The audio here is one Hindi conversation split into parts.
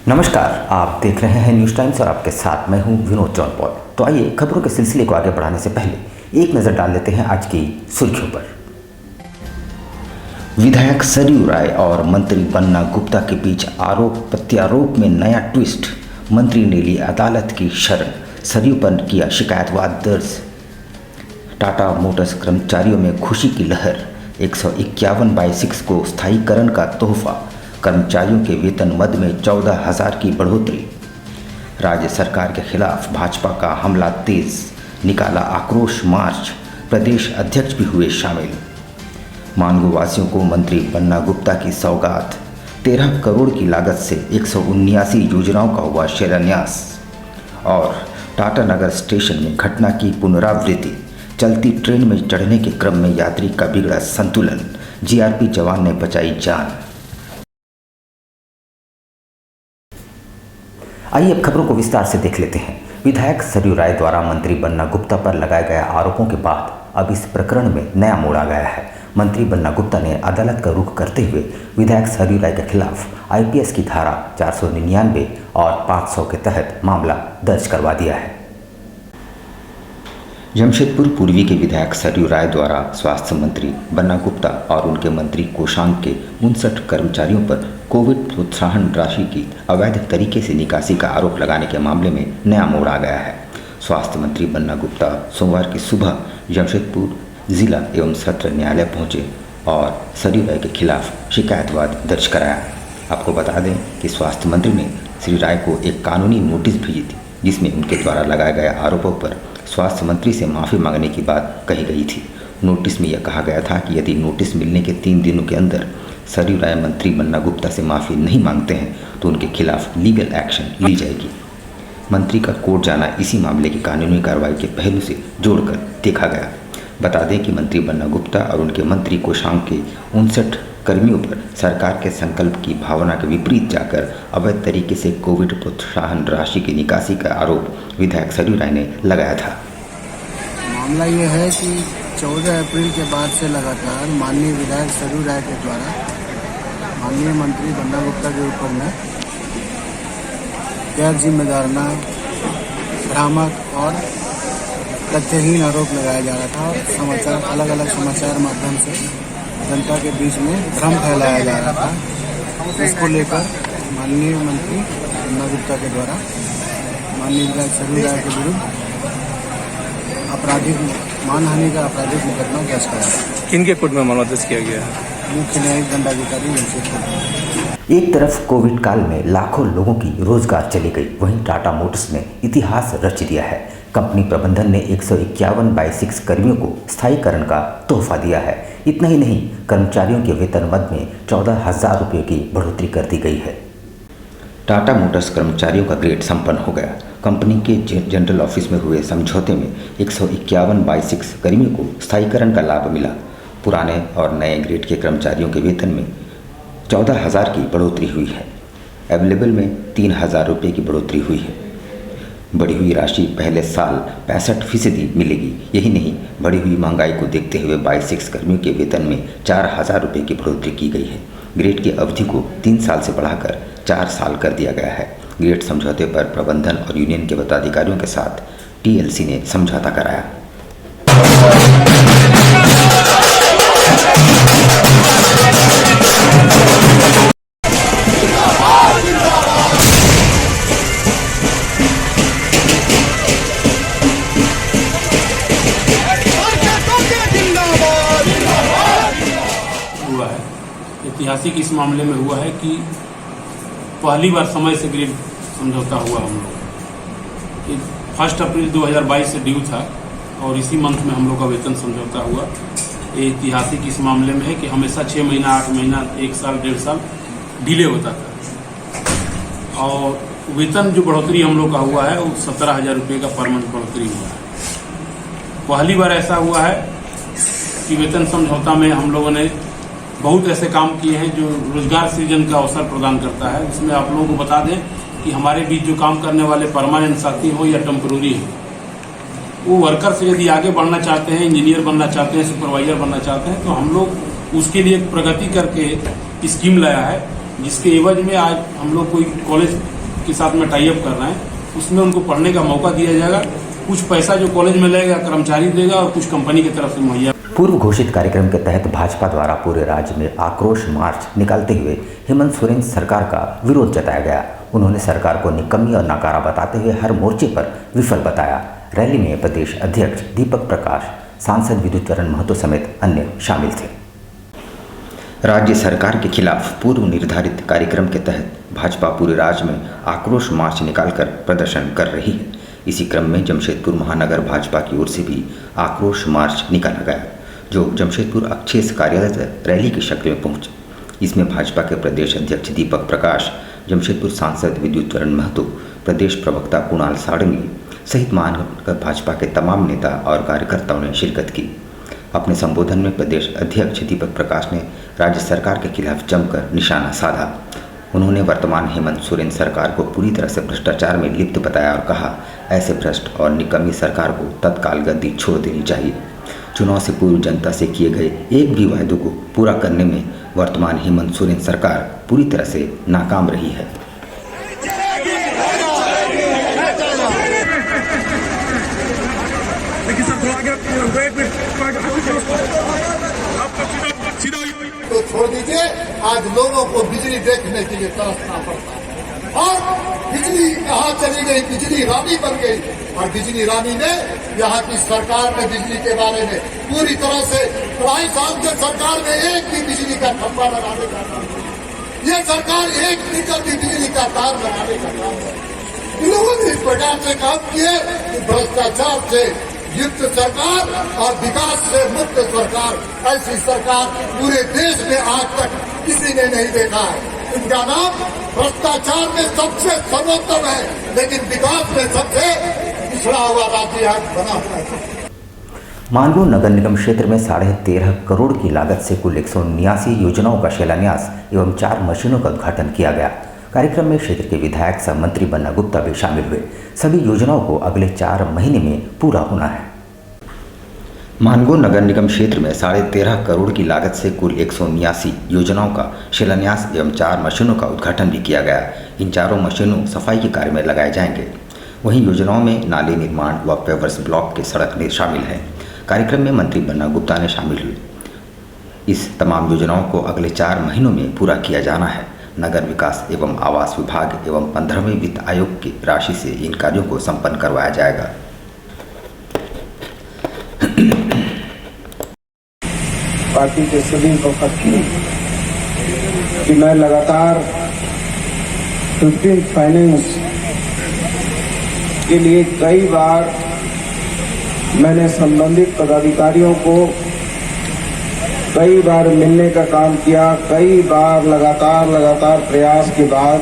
नमस्कार, आप देख रहे हैं न्यूज़ टाइम्स और आपके साथ मैं हूं विनोद जौनपौल। तो आइए खबरों के सिलसिले को आगे बढ़ाने से पहले एक नज़र डाल लेते हैं आज की सुर्खियों पर। विधायक सरयू राय और मंत्री बन्ना गुप्ता के बीच आरोप प्रत्यारोप में नया ट्विस्ट। मंत्री ने ली अदालत की शरण, सरयू पर किया शिकायतवाद दर्ज। टाटा मोटर्स कर्मचारियों में खुशी की लहर, 151/6 को स्थायीकरण का तोहफा। कर्मचारियों के वेतन मद में 14,000 की बढ़ोतरी। राज्य सरकार के खिलाफ भाजपा का हमला तेज, निकाला आक्रोश मार्च, प्रदेश अध्यक्ष भी हुए शामिल। मानगो वासियों को मंत्री बन्ना गुप्ता की सौगात, 13 करोड़ की लागत से 179 योजनाओं का हुआ शिलान्यास। और टाटा नगर स्टेशन में घटना की पुनरावृत्ति, चलती ट्रेन में चढ़ने के क्रम में यात्री का बिगड़ा संतुलन, जीआरपी जवान ने बचाई जान। आइए अब खबरों को विस्तार से देख लेते हैं। विधायक सरयू राय द्वारा मंत्री बन्ना गुप्ता पर लगाए गए आरोपों के बाद अब इस प्रकरण में नया मोड़ आ गया है। मंत्री बन्ना गुप्ता ने अदालत का रुख करते हुए विधायक सरयू राय के खिलाफ आईपीएस की धारा 499 और 500 के तहत मामला दर्ज करवा दिया है। जमशेदपुर पूर्वी के विधायक सरयू राय द्वारा स्वास्थ्य मंत्री बन्ना गुप्ता और उनके मंत्री कोषांग के 59 कर्मचारियों पर कोविड प्रोत्साहन राशि की अवैध तरीके से निकासी का आरोप लगाने के मामले में नया मोड़ आ गया है। स्वास्थ्य मंत्री बन्ना गुप्ता सोमवार की सुबह जमशेदपुर जिला एवं सत्र न्यायालय पहुंचे और सरयू राय के खिलाफ शिकायतवाद दर्ज कराया। आपको बता दें कि स्वास्थ्य मंत्री ने श्री राय को एक कानूनी नोटिस भेजी थी, जिसमें उनके द्वारा लगाए गए आरोपों पर स्वास्थ्य मंत्री से माफ़ी मांगने की बात कही गई थी। नोटिस में यह कहा गया था कि यदि नोटिस मिलने के 3 दिनों के अंदर सरयू राय मंत्री बन्ना गुप्ता से माफ़ी नहीं मांगते हैं तो उनके खिलाफ लीगल एक्शन ली जाएगी। मंत्री का कोर्ट जाना इसी मामले की कानूनी कार्रवाई के पहलू से जोड़कर देखा गया। बता दें कि मंत्री बन्ना गुप्ता और उनके मंत्री कोषांग के 59 कर्मियों पर सरकार के संकल्प की भावना के विपरीत जाकर अवैध तरीके से कोविड प्रोत्साहन राशि की निकासी का आरोप विधायक सरयू राय ने लगाया था। मामला ये है कि 14 अप्रैल के बाद से लगातार माननीय विधायक सरयू राय के द्वारा माननीय मंत्री बन्ना गुप्ता के ऊपर में गैर जिम्मेदाराना, भ्रामक और तथ्यहीन आरोप लगाया जा रहा था और समाचार अलग अलग समाचार माध्यम से जनता के बीच में भ्रम फैलाया जा रहा था। इसको लेकर माननीय मंत्री बन्ना गुप्ता के द्वारा माननीय विधायक सरयू राय के विरुद्ध आपराधिक मानहानि का आपराधिक मुकदमा दर्ज कराया। किनके कोर्ट में मामला दर्ज किया गया है? मुख्य न्यायिक दंडाधिकारी जमशेदपुर। एक तरफ कोविड काल में लाखों लोगों की रोजगार चली गई, वहीं टाटा मोटर्स ने इतिहास रच दिया है। कंपनी प्रबंधन ने 151/6 कर्मियों को स्थायीकरण का तोहफा दिया है। इतना ही नहीं, कर्मचारियों के वेतन मद में 14,000 रुपये की बढ़ोतरी कर दी गई है। टाटा मोटर्स कर्मचारियों का ग्रेड संपन्न हो गया। कंपनी के जनरल ऑफिस में हुए समझौते में 151/6 कर्मियों को स्थायीकरण का लाभ मिला। पुराने और नए ग्रेड के कर्मचारियों के वेतन में 14,000 की बढ़ोतरी हुई है। अवेलेबल में 3,000 रुपये की बढ़ोतरी हुई है। बढ़ी हुई राशि पहले साल 65% मिलेगी। यही नहीं, बढ़ी हुई महंगाई को देखते हुए 22 कर्मियों के वेतन में 4,000 रुपये की बढ़ोतरी की गई है। ग्रेड की अवधि को 3 साल से बढ़ाकर 4 साल कर दिया गया है। ग्रेड समझौते पर प्रबंधन और यूनियन के पदाधिकारियों के साथ टीएलसी ने समझौता कराया। ऐतिहासिक इस मामले में हुआ है कि पहली बार समय से ग्रेड समझौता हुआ हम लोग। 1 अप्रैल 2022 से ड्यू था और इसी मंथ में हम लोग का वेतन समझौता हुआ। ये ऐतिहासिक इस मामले में है कि हमेशा 6 महीना, 8 महीना, 1 साल, 1.5 साल डिले होता था। और वेतन जो बढ़ोतरी हम लोग का हुआ है वो 17,000 रुपये का पर मंथ बढ़ोतरी हुआ है। पहली बार ऐसा हुआ है कि वेतन समझौता में हम लोगों ने बहुत ऐसे काम किए हैं जो रोजगार सृजन का अवसर प्रदान करता है। इसमें आप लोगों को बता दें कि हमारे बीच जो काम करने वाले परमानेंट साथी हो या टेम्पोररी हो, वो वर्कर से यदि आगे बढ़ना चाहते हैं, इंजीनियर बनना चाहते हैं, सुपरवाइजर बनना चाहते हैं, तो हम लोग उसके लिए प्रगति करके स्कीम लाया है, जिसके एवज में आज हम लोग कोई कॉलेज के साथ में टाई अप कर रहे हैं, उसमें उनको पढ़ने का मौका दिया जाएगा। कुछ पैसा जो कॉलेज में लगेगा कर्मचारी देगा और कुछ कंपनी की तरफ से मुहैया। पूर्व घोषित कार्यक्रम के तहत भाजपा द्वारा पूरे राज्य में आक्रोश मार्च निकालते हुए हेमंत सोरेन सरकार का विरोध जताया गया। उन्होंने सरकार को निकम्मी और नाकारा बताते हुए हर मोर्चे पर विफल बताया। रैली में प्रदेश अध्यक्ष दीपक प्रकाश, सांसद विद्युतचरण महतो समेत अन्य शामिल थे। राज्य सरकार के खिलाफ पूर्व निर्धारित कार्यक्रम के तहत भाजपा पूरे राज्य में आक्रोश मार्च निकालकर प्रदर्शन कर रही है। इसी क्रम में जमशेदपुर महानगर भाजपा की ओर से भी आक्रोश मार्च निकाला गया, जो जमशेदपुर अक्षेस कार्यालय तक रैली की शक्ल में पहुंचे। इसमें भाजपा के प्रदेश अध्यक्ष दीपक प्रकाश, जमशेदपुर सांसद विद्युतचरण महतो, प्रदेश प्रवक्ता कुणाल सारंगी सहित महानगर भाजपा के तमाम नेता और कार्यकर्ताओं ने शिरकत की। अपने संबोधन में प्रदेश अध्यक्ष दीपक प्रकाश ने राज्य सरकार के खिलाफ जमकर निशाना साधा। उन्होंने वर्तमान हेमंत सोरेन सरकार को पूरी तरह से भ्रष्टाचार में लिप्त बताया और कहा, ऐसे भ्रष्ट और निकम्मी सरकार को तत्काल गद्दी छोड़ देनी चाहिए। चुनाव से पूर्व जनता से किए गए एक भी वायदों को पूरा करने में वर्तमान हेमंत सोरेन सरकार पूरी तरह से नाकाम रही है। तो छोड़ दीजिए, आज लोगों को बिजली देखने के लिए तरसना पड़ता है। और बिजली कहाँ चली गई? बिजली रानी बन गई। और बिजली रानी ने यहाँ की सरकार ने बिजली के बारे में पूरी तरह से 2.5 साल के सरकार में एक भी बिजली का खंभा लगाने का काम नहीं। ये सरकार 1 मीटर भी बिजली का तार लगाने का काम है। इन लोगों ने इस प्रकार से काम किए कि भ्रष्टाचार से युक्त सरकार और विकास से मुक्त सरकार, ऐसी सरकार पूरे देश में आज तक किसी ने नहीं देखा है। इनका नाम भ्रष्टाचार में सबसे सर्वोत्तम है, लेकिन विकास में सबसे पिछड़ा हुआ राज्य आज बना हुआ है। मानगो नगर निगम क्षेत्र में 13.5 करोड़ की लागत से कुल 179 योजनाओं का शिलान्यास एवं 4 मशीनों का उद्घाटन किया गया। कार्यक्रम में क्षेत्र के विधायक सह मंत्री बन्ना गुप्ता भी शामिल हुए। सभी योजनाओं को अगले 4 महीने में पूरा होना है। मानगो नगर निगम क्षेत्र में 13.5 करोड़ की लागत से कुल 179 योजनाओं का शिलान्यास एवं 4 मशीनों का उद्घाटन भी किया गया। इन 4 मशीनों सफाई के कार्य में लगाए जाएंगे। वहीं योजनाओं में नाले निर्माण व पेवर्स ब्लॉक के सड़क शामिल हैं। कार्यक्रम में मंत्री बन्ना गुप्ता ने शामिल हुए। इस तमाम योजनाओं को अगले 4 महीनों में पूरा किया जाना है। नगर विकास एवं आवास विभाग एवं 15वें वित्त आयोग की राशि से इन कार्यों को संपन्न करवाया जाएगा। पार्टी के सभी वक्त कि मैं लगातार 15 फाइनेंस के लिए कई बार मैंने संबंधित पदाधिकारियों को कई बार मिलने का काम किया। कई बार लगातार प्रयास के बाद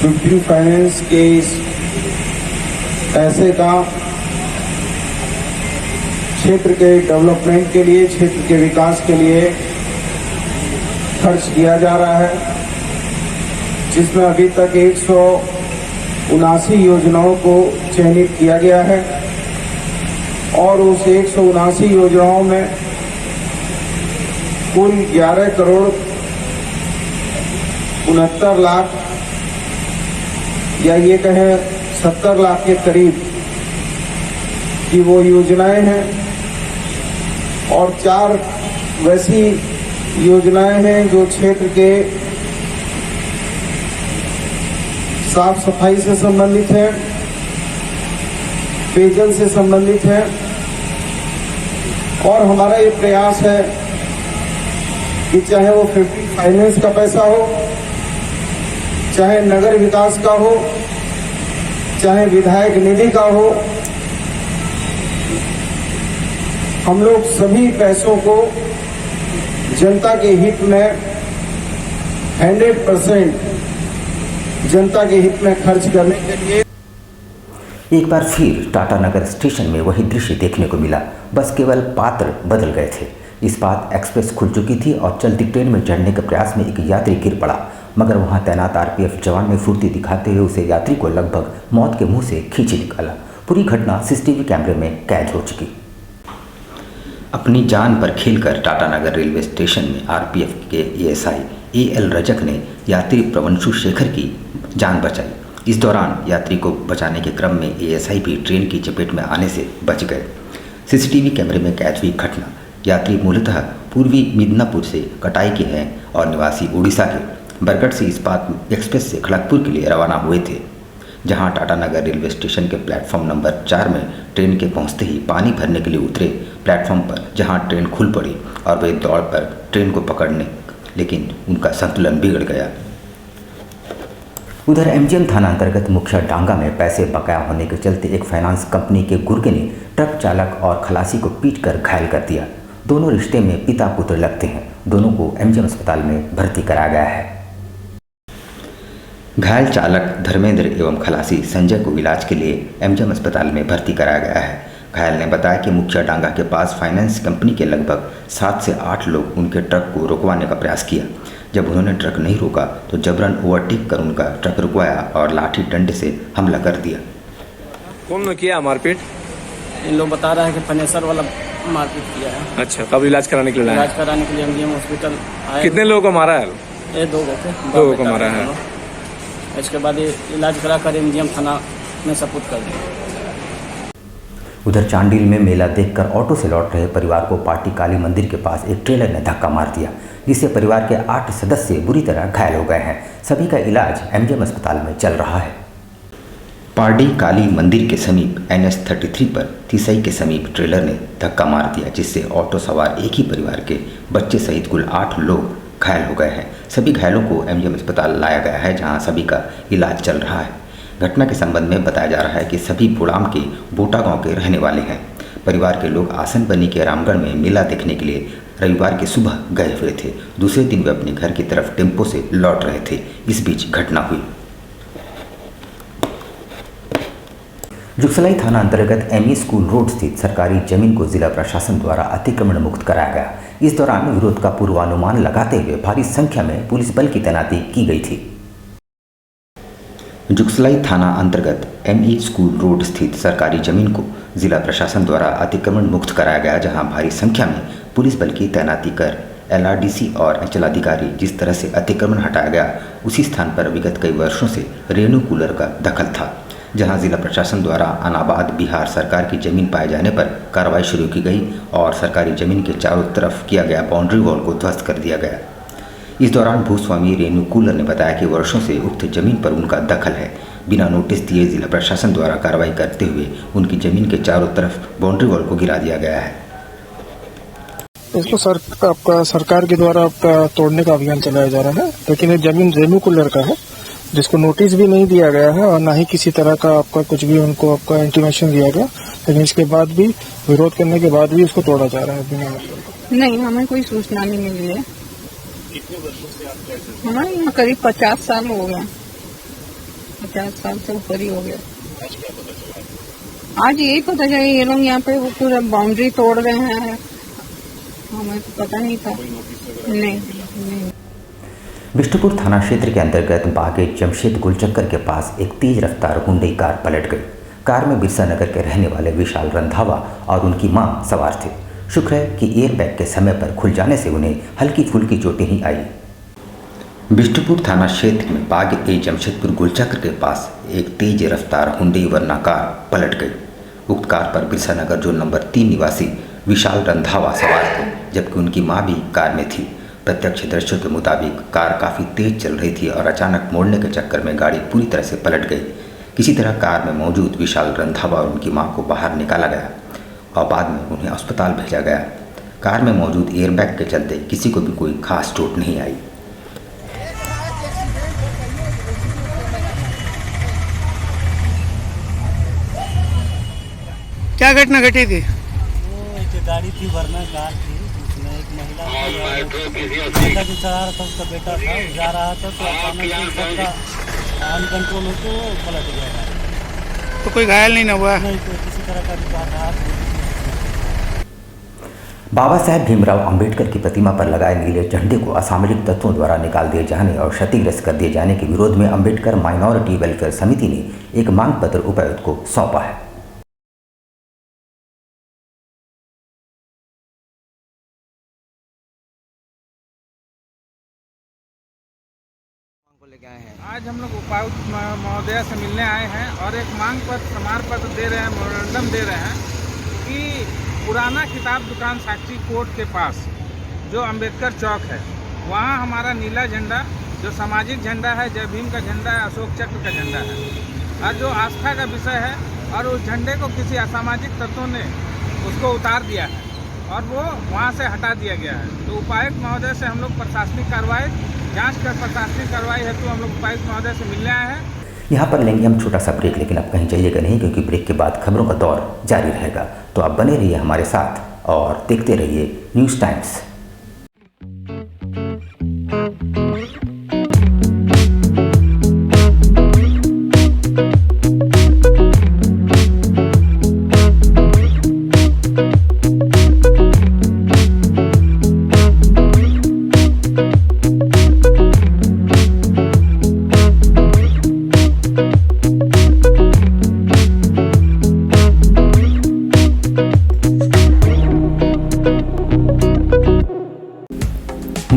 15 फाइनेंस के इस पैसे का क्षेत्र के डेवलपमेंट के लिए, क्षेत्र के विकास के लिए खर्च किया जा रहा है, जिसमें अभी तक 179 योजनाओं को चयनित किया गया है और उस 179 योजनाओं में कुल 11 करोड़ 69 लाख या ये कहें 70 लाख के करीब की वो योजनाएं हैं और 4 वैसी योजनाएं हैं जो क्षेत्र के साफ सफाई से संबंधित है, पेयजल से संबंधित है। और हमारा ये प्रयास है कि चाहे वो 15 फाइनेंस का पैसा हो, चाहे नगर विकास का हो, चाहे विधायक निधि का हो, हम लोग सभी पैसों को जनता के हित में 100% जनता के हित में खर्च करने के लिए। एक बार फिर टाटा नगर स्टेशन में वही दृश्य देखने को मिला। बस केवल पात्र बदल गए थे। इस बात एक्सप्रेस खुल चुकी थी और चलती ट्रेन में चढ़ने के प्रयास में एक यात्री गिर पड़ा, मगर वहां तैनात आरपीएफ जवान ने फुर्ती दिखाते हुए उसे यात्री को लगभग मौत के मुंह से खींच निकाला। पूरी घटना सीसीटीवी कैमरे में कैद हो चुकी। अपनी जान पर खेलकर टाटानगर रेलवे स्टेशन में आरपीएफ के एएसआई एएल रजक ने यात्री प्रवंशु शेखर की जान बचाई। इस दौरान यात्री को बचाने के क्रम में एएसआई भी ट्रेन की चपेट में आने से बच गए। सीसीटीवी कैमरे में कैद हुई घटना। यात्री मूलतः पूर्वी मिदनापुर से कटाई के हैं और निवासी उड़ीसा के बरगढ़ से इस्पात एक्सप्रेस से खड़गपुर के लिए रवाना हुए थे, जहां टाटानगर रेलवे स्टेशन के प्लेटफॉर्म नंबर 4 में ट्रेन के पहुंचते ही पानी भरने के लिए उतरे प्लेटफॉर्म पर, जहां ट्रेन खुल पड़ी और वे दौड़ पर ट्रेन को पकड़ने, लेकिन उनका संतुलन बिगड़ गया। उधर एमजीएम थाना अंतर्गत मुखिया डांगा में पैसे बकाया होने के चलते एक फाइनेंस कंपनी के गुर्गे ने ट्रक चालक और खलासी को पीटकर घायल कर दिया। दोनों रिश्ते में पिता पुत्र लगते हैं। दोनों को एमजीएम अस्पताल में भर्ती कराया गया है। घायल चालक धर्मेंद्र एवं खलासी संजय को इलाज के लिए एमजीएम अस्पताल में भर्ती कराया गया है। घायल ने बताया कि मुखिया डांगा के पास फाइनेंस कंपनी के लगभग 7 से 8 लोग उनके ट्रक को रुकवाने का प्रयास किया। जब उन्होंने ट्रक नहीं रोका तो जबरन ओवरटेक कर उनका ट्रक रुकवाया और लाठी डंडे से हमला कर दिया। कौन ने किया मारपीट? इन लोग बता रहा है कि फनेसर वाला मारपीट किया है। अच्छा, कब इलाज कराने के लिए इलाज लाए? कराने के लिए एमजीएम हॉस्पिटल आए। कितने लोगों को मारा है? ये 2 लोग थे। 2 लोगों को मारा है। इसके बाद ये इलाज कराकर एमजीएम थाना में सपुर्द कर दिया। उधर चांडिल में मेला देखकर ऑटो से लौट रहे परिवार को पाटी काली मंदिर के पास एक ट्रेलर ने धक्का मार दिया, जिससे परिवार के 8 सदस्य बुरी तरह घायल हो गए हैं। सभी का इलाज एमजीएम अस्पताल में चल रहा है। पारडी काली मंदिर के समीप NH33 पर तिसई के समीप ट्रेलर ने धक्का मार दिया, जिससे ऑटो सवार एक ही परिवार के बच्चे सहित कुल 8 लोग घायल हो गए हैं। सभी घायलों को एमजीएम अस्पताल लाया गया है, जहां सभी का इलाज चल रहा है। घटना के संबंध में बताया जा रहा है कि सभी बुड़ाम के बोटा गांव के रहने वाले हैं। परिवार के लोग आसन बनी के रामगढ़ में मेला देखने के लिए रविवार की सुबह गए हुए थे। दूसरे दिन वे अपने घर की तरफ टेम्पो से लौट रहे थे। इस बीच घटना हुई। जुगसलाई थाना अंतर्गत एमई स्कूल रोड स्थित सरकारी जमीन को जिला प्रशासन द्वारा अतिक्रमण मुक्त कराया गया। इस दौरान विरोध का पूर्वानुमान लगाते हुए भारी संख्या में पुलिस बल की तैनाती की गई थी। जुगसलाई थाना अंतर्गत एमई स्कूल रोड स्थित सरकारी जमीन को जिला प्रशासन द्वारा अतिक्रमण मुक्त कराया गया, जहां भारी संख्या में पुलिस बल की तैनाती कर LRDC और अंचलाधिकारी जिस तरह से अतिक्रमण हटाया गया, उसी स्थान पर विगत कई वर्षों से रेणु कूलर का दखल था, जहां जिला प्रशासन द्वारा अनाबाद बिहार सरकार की जमीन पाए जाने पर कार्रवाई शुरू की गई और सरकारी जमीन के चारों तरफ किया गया बाउंड्री वॉल को ध्वस्त कर दिया गया। इस दौरान भूस्वामी रेणु कूलर ने बताया कि वर्षों से उक्त जमीन पर उनका दखल है। बिना नोटिस दिए जिला प्रशासन द्वारा कार्रवाई करते हुए उनकी जमीन के चारों तरफ बाउंड्री वॉल को गिरा दिया गया है। इसको आपका सरकार के द्वारा आपका तोड़ने का अभियान चलाया जा रहा है, लेकिन ये जमीन रेणु कूलर का है, जिसको नोटिस भी नहीं दिया गया है और ना ही किसी तरह का आपका कुछ भी उनको आपका इंटीमेशन दिया गया, लेकिन इसके बाद भी विरोध करने के बाद भी उसको तोड़ा जा रहा है बिना। नहीं, हमें कोई सूचना नहीं मिली है। हमारे यहाँ करीब 50 साल हो गया, 50 साल से ऊपर ही हो गया। आज यही पता चला ये लोग यहाँ पे वो पूरा बाउंड्री तोड़ रहे हैं, हमें तो पता नहीं था। नहीं। बिष्टुपुर थाना क्षेत्र के अंतर्गत बागे जमशेद गुलचक्कर के पास एक तेज रफ्तार हुंडई कार पलट गई। कार में बिरसा नगर के रहने वाले विशाल रंधावा और उनकी मां सवार थे। शुक्र है कि एयरबैग के समय पर खुल जाने से उन्हें हल्की फुल्की चोटें ही आई। बिष्टुपुर थाना क्षेत्र में बागे जमशेदपुर गुलचक्कर के पास एक तेज रफ्तार हुंडई वर्ना कार पलट गई। उक्त कार पर बिरसा नगर जोन नंबर 3 निवासी विशाल रंधावा सवार थे, जबकि उनकी मां भी कार में थी। प्रत्यक्ष दृश्यों के मुताबिक कार काफ़ी तेज चल रही थी और अचानक मोड़ने के चक्कर में गाड़ी पूरी तरह से पलट गई। किसी तरह कार में मौजूद विशाल रंधावा और उनकी मां को बाहर निकाला गया और बाद में उन्हें अस्पताल भेजा गया। कार में मौजूद एयरबैग के चलते किसी को भी कोई खास चोट नहीं आई। क्या घटना घटी थी? वो गाड़ी थी, वरना कार थी, उसमें एक महिला की चढ़ा रहा था, उसका बेटा था, जा रहा था तो अचानक से सबका अनकंट्रोल होकर वो पलट गया। तो कोई घायल नहीं हुआ? नहीं, कोई किसी तरह का भी बाबा साहेब भीमराव अंबेडकर की प्रतिमा पर लगाए नीले झंडे को असामरिक तत्वों द्वारा निकाल दिए जाने और क्षतिग्रस्त कर दिए जाने के विरोध में अंबेडकर माइनॉरिटी वेलफेयर समिति ने एक मांग पत्र उपायुक्त को सौंपा है। आज हम लोग उपायुक्त महोदया से मिलने आए हैं और एक मांग पत्र प्रमाण पत्र दे रहे हैं, मेमोरेंडम दे रहे हैं कि पुराना किताब दुकान साक्षी कोर्ट के पास जो अंबेडकर चौक है, वहाँ हमारा नीला झंडा जो सामाजिक झंडा है, जय भीम का झंडा है, अशोक चक्र का झंडा है और जो आस्था का विषय है, और उस झंडे को किसी असामाजिक तत्वों ने उसको उतार दिया है और वो वहाँ से हटा दिया गया है। तो उपायुक्त महोदय से हम लोग प्रशासनिक कार्रवाई जांच कर प्रशासनिक कार्रवाई हेतु हम लोग उपायुक्त महोदय से मिलने आए हैं। यहाँ पर लेंगे हम छोटा सा ब्रेक, लेकिन अब कहीं जाइएगा नहीं, क्योंकि ब्रेक के बाद खबरों का दौर जारी रहेगा। तो आप बने रहिए हमारे साथ और देखते रहिए news times.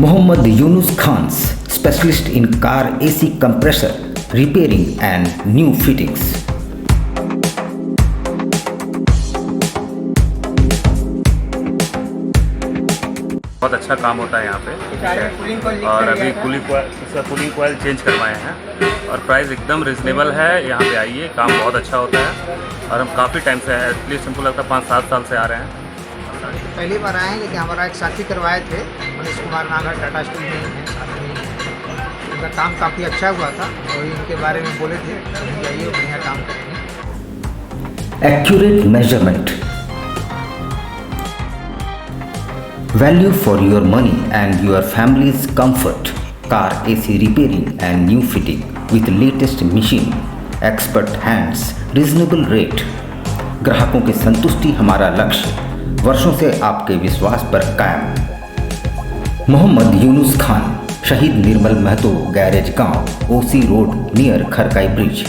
Mohammad Yunus Khan's specialist in car AC compressor repairing and new fittings. बहुत अच्छा काम होता है यहाँ पे और अभी कूलिंग कॉइल चेंज करवाए हैं और प्राइस एकदम रिजनेबल है। यहाँ पे आइए, काम बहुत अच्छा होता है और हम काफ़ी टाइम से है, एटलीस्ट हमको लगता है 5-7 साल से आ रहे हैं। पहली बार आए हैं, लेकिन हमारा एक साथी करवाए थे, मनीष कुमार नागर, टाटा स्टील में हैं साथ में। उनका काम काफ़ी अच्छा हुआ था और उनके बारे में बोले थे, जाइए बढ़िया काम करते हैं। Accurate measurement, value for your money and your family's comfort. Car AC repairing and new fitting with latest machine, expert hands, reasonable rate. ग्राहकों की संतुष्टि हमारा लक्ष्य, वर्षों से आपके विश्वास पर कायम। मोहम्मद यूनुस खान, शहीद निर्मल महतो गैरेज गांव, OC road near Kharkai bridge.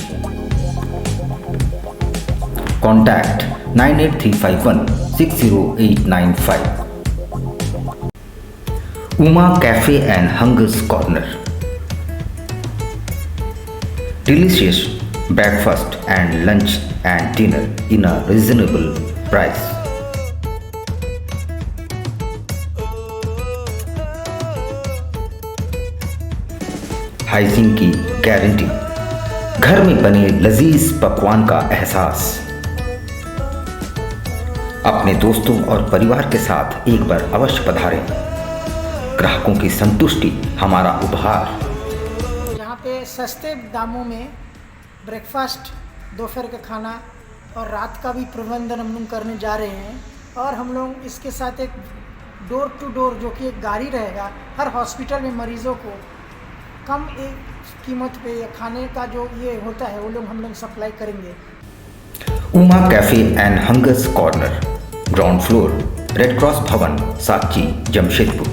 Contact 98351 60895। Uma cafe and hunger's corner, delicious breakfast and lunch and dinner in a reasonable price. Hygiene की गारंटी, घर में बने लजीज पकवान का एहसास। अपने दोस्तों और परिवार के साथ एक बार अवश्य पधारें। ग्राहकों की संतुष्टि हमारा उपहार। यहाँ पे सस्ते दामों में ब्रेकफास्ट, दोपहर का खाना और रात का भी प्रबंधन हम लोग करने जा रहे हैं। और हम लोग इसके साथ एक डोर टू डोर जो कि एक गाड़ी रहेगा, हर हॉस्पिटल में मरीज़ों को कम एक कीमत पे या खाने का जो ये होता है वो लोग हम लोग सप्लाई करेंगे। Uma cafe and hunger's corner, ground floor, red cross भवन, साची, Jamshedpur.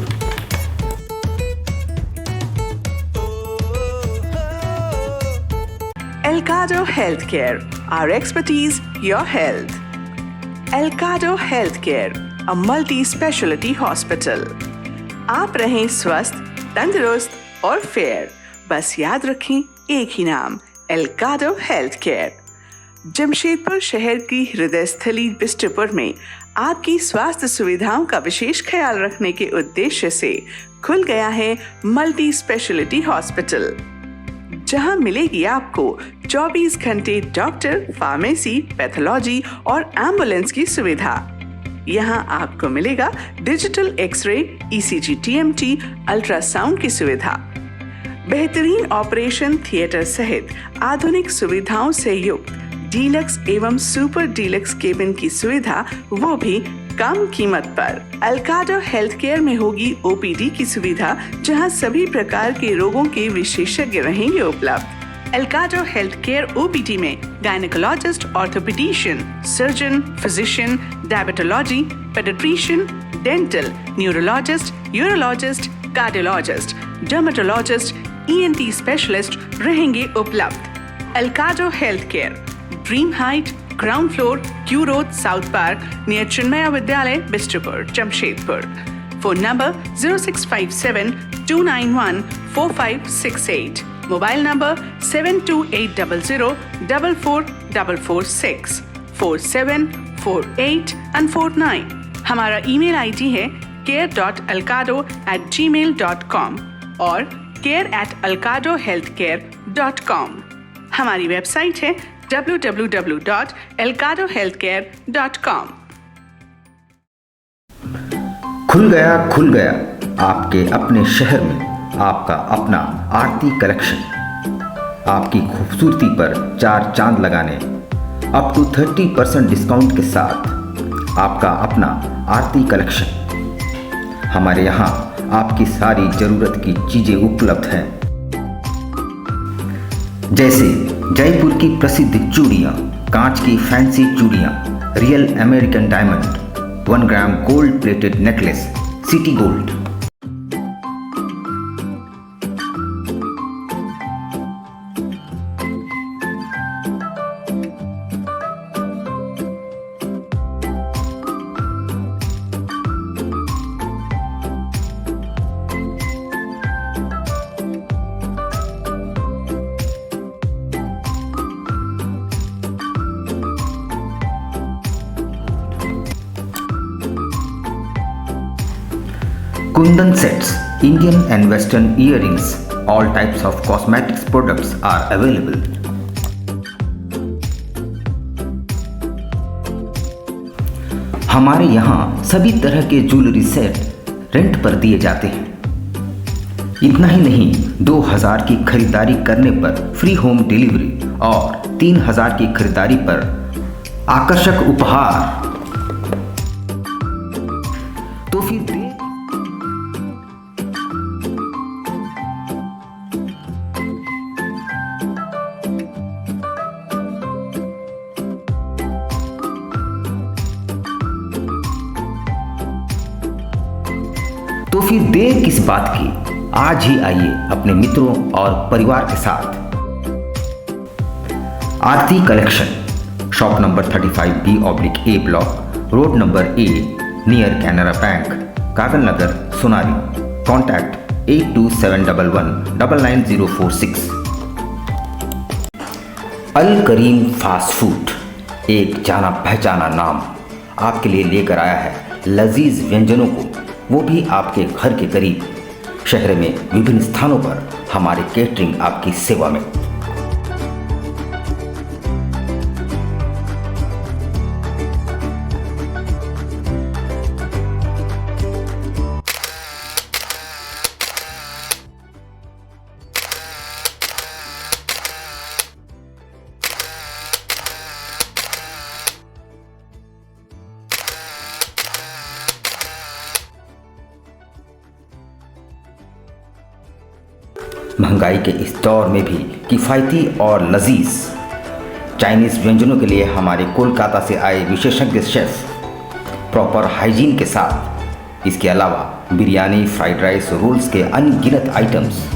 Elcado Healthcare, our expertise, your health. Elcado Healthcare, a multi-specialty hospital. आप रहें स्वस्थ, तंदुरुस्त और फेयर, बस याद रखें एक ही नाम, एल्काडो हेल्थ केयर। जमशेदपुर शहर की हृदय स्थली बिष्टुपुर में आपकी स्वास्थ्य सुविधाओं का विशेष ख्याल रखने के उद्देश्य से खुल गया है मल्टी स्पेशलिटी हॉस्पिटल, जहां मिलेगी आपको 24 घंटे डॉक्टर, फार्मेसी, पैथोलॉजी और एम्बुलेंस की सुविधा। यहाँ आपको मिलेगा digital X ray, ECG, TMT, ultrasound की सुविधा, बेहतरीन ऑपरेशन थिएटर सहित आधुनिक सुविधाओं से युक्त डीलक्स एवं सुपर डीलक्स केबिन की सुविधा, वो भी कम कीमत पर। एल्काडो हेल्थ केयर में होगी OPD की सुविधा, जहां सभी प्रकार के रोगों के विशेषज्ञ रहेंगे उपलब्ध। एल्काडो हेल्थ केयर OPD में gynaecologist, orthopaedician, surgeon, physician, diabetology, paediatrician, dental, neurologist, urologist, cardiologist, dermatologist, ENT specialist रहेंगे उपलब्ध। एल्काडो health care, dream height, ground floor, Q road, south park, near Chinmaya Vidyalaya, Bistupur, Jamshedpur. Phone number 0657-291-4568. Mobile number 7280044446 4748 and 49. हमारा ईमेल आईडी है care.alcado@gmail.com और care@alcadohealthcare.com. हमारी वेबसाइट है www.alcadohealthcare.com. खुल गया आपके अपने शहर में आपका अपना आरती कलेक्शन। आपकी खूबसूरती पर 4 चांद लगाने अप टू 30% डिस्काउंट के साथ आपका अपना आरती कलेक्शन। हमारे यहाँ आपकी सारी जरूरत की चीजें उपलब्ध हैं, जैसे जयपुर की प्रसिद्ध चूड़ियाँ, कांच की फैंसी चूड़ियाँ, real American diamond, 1 gram gold plated necklace, city gold. Kundan sets, Indian and Western earrings, all types of cosmetics products are available. हमारे यहाँ सभी तरह के ज्वेलरी सेट रेंट पर दिए जाते हैं। इतना ही नहीं, 2000 की खरीदारी करने पर फ्री होम डिलीवरी और 3000 की खरीदारी पर आकर्षक उपहार। तो फिर देर किस बात की, आज ही आइए अपने मित्रों और परिवार के साथ। Aarti collection, shop number 35B/A block, road number A, near Canara bank, Kagal Nagar, Sonari. Contact 8271119046। Al Karim fast food, एक जाना पहचाना नाम, आपके लिए लेकर आया है लजीज व्यंजनों को, वो भी आपके घर के करीब। शहर में विभिन्न स्थानों पर हमारे केटरिंग आपकी सेवा में। महंगाई के इस दौर में भी किफ़ायती और लजीज चाइनीज़ व्यंजनों के लिए हमारे कोलकाता से आए विशेषज्ञ शेफ प्रॉपर हाइजीन के साथ, इसके अलावा बिरयानी, फ्राइड राइस, रोल्स के अनगिनत आइटम्स।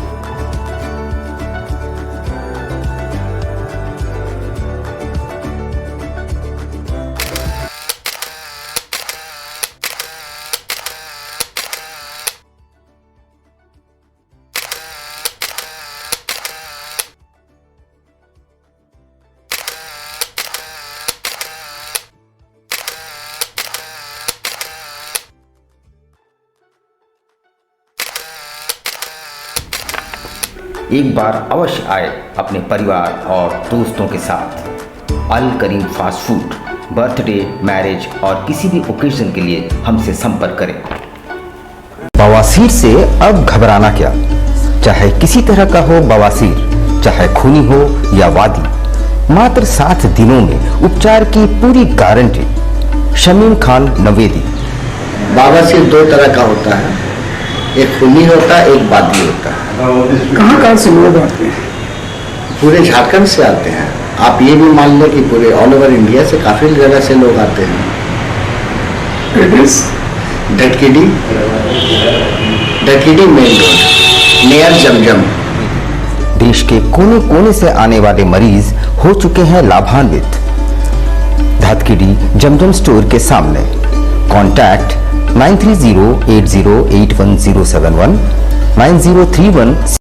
एक बार अवश्य आए अपने परिवार और दोस्तों के साथ। अल Karim fast food, birthday, marriage और किसी भी ओकेजन के लिए हमसे संपर्क करें। बवासीर से अब घबराना क्या, चाहे किसी तरह का हो बवासीर, चाहे खूनी हो या वादी, मात्र 7 दिनों में उपचार की पूरी गारंटी। शमीम खान नवेदी। बवासीर 2 तरह का होता है, एक खूनी होता है, एक वादी होता है। कहाँ से लोग आते हैं? पूरे झारखंड से आते हैं। आप ये भी मान लें कि पूरे ऑल ओवर इंडिया से काफी जगह से लोग आते हैं। धटकीडी मेन रोड, नियर जमजम। देश के कोने कोने से आने वाले मरीज हो चुके हैं लाभान्वित। धटकीडी जमजम स्टोर के सामने। कॉन्टैक्ट 9308081071 9031।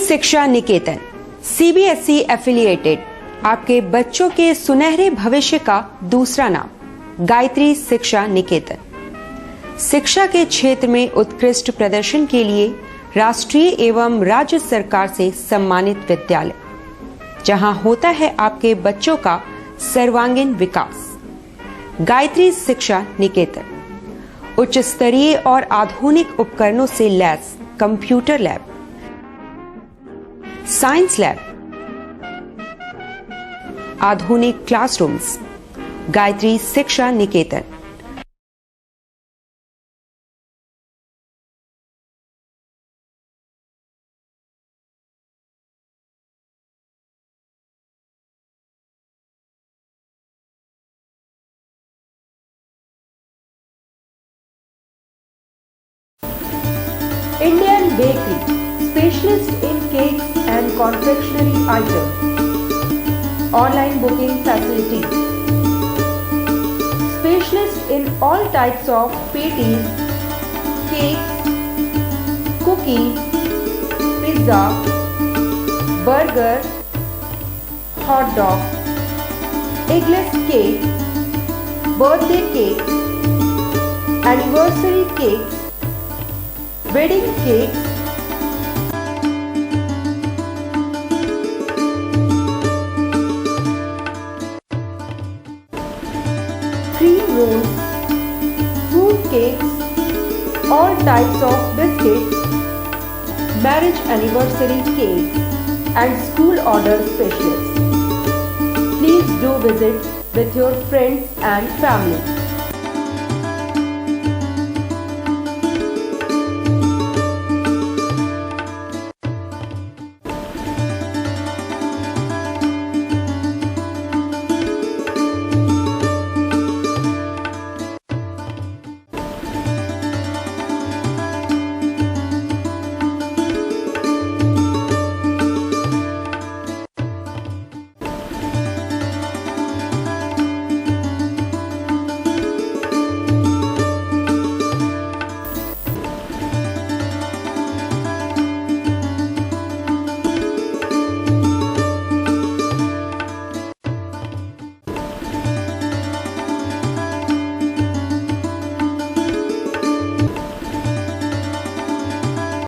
शिक्षा निकेतन सीबीएसई एफिलिएटेड आपके बच्चों के सुनहरे भविष्य का दूसरा नाम गायत्री शिक्षा निकेतन। शिक्षा के क्षेत्र में उत्कृष्ट प्रदर्शन के लिए राष्ट्रीय एवं राज्य सरकार से सम्मानित विद्यालय, जहां होता है आपके बच्चों का सर्वांगीण विकास। गायत्री शिक्षा निकेतन उच्च स्तरीय और आधुनिक उपकरणों से lace computer lab, science lab, आधुनिक क्लासरूम्स। गायत्री शिक्षा निकेतन। Indian Bakery, specialist in cakes and confectionery items. Online booking facilities. Specialist in all types of patties, cakes, cookies, pizza, burger, hot dog, eggless cake, birthday cake, anniversary cakes, wedding cakes, cream rolls, fruit cakes, all types of biscuits, marriage anniversary cakes, and school order specialists. Please do visit with your friends and family.